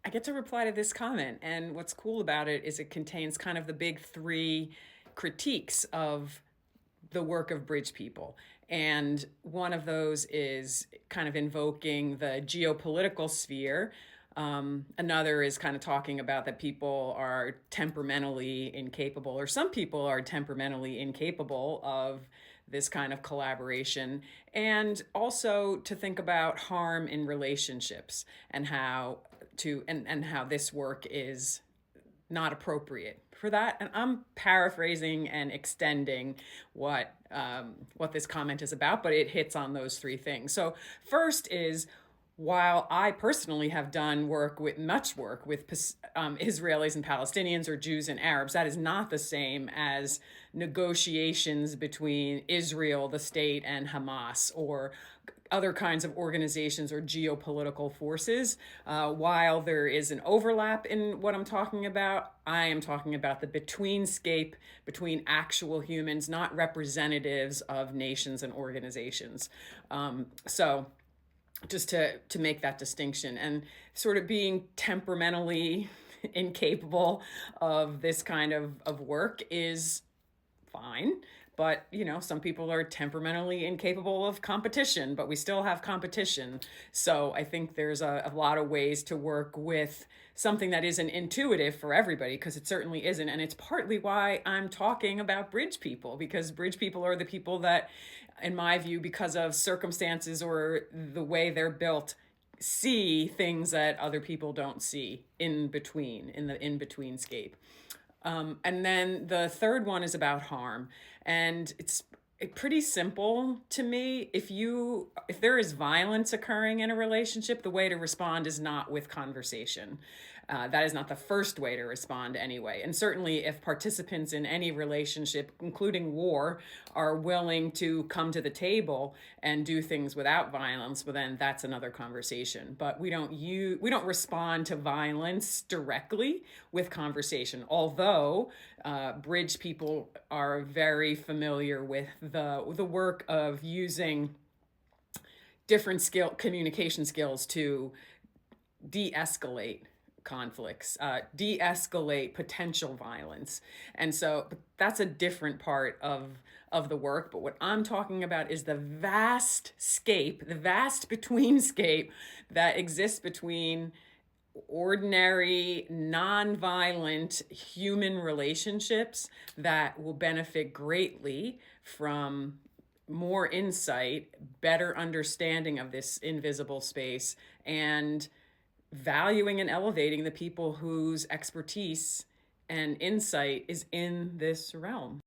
I get to reply to this comment. And what's cool about it is it contains kind of the big three critiques of the work of Bridge People. And one of those is kind of invoking the geopolitical sphere. Another is kind of talking about that people are temperamentally incapable, or some people are temperamentally incapable of this kind of collaboration. And also to think about harm in relationships and how and how this work is not appropriate for that. And I'm paraphrasing and extending what this comment is about, but it hits on those three things. So first is, while I personally have done much work with Israelis and Palestinians, or Jews and Arabs, that is not the same as negotiations between Israel, the state, and Hamas, or other kinds of organizations or geopolitical forces. While there is an overlap in what I'm talking about, I am talking about the betweenscape between actual humans, not representatives of nations and organizations. So just to make that distinction, and sort of being temperamentally incapable of this kind of work is fine. But some people are temperamentally incapable of competition, but we still have competition. So I think there's a lot of ways to work with something that isn't intuitive for everybody, because it certainly isn't. And it's partly why I'm talking about Bridge People, because Bridge People are the people that, in my view, because of circumstances or the way they're built, see things that other people don't see in between, in the in between scape. And then the third one is about harm. And it's pretty simple to me. If there is violence occurring in a relationship, the way to respond is not with conversation. That is not the first way to respond anyway. And certainly, if participants in any relationship, including war, are willing to come to the table and do things without violence, well, then that's another conversation. But we don't respond to violence directly with conversation. Although Bridge People are very familiar with the work of using different communication skills to de-escalate conflicts, de-escalate potential violence. And so that's a different part of the work. But what I'm talking about is the vast scape, the vast betweenscape that exists between ordinary, non-violent human relationships that will benefit greatly from more insight, better understanding of this invisible space, and valuing and elevating the people whose expertise and insight is in this realm.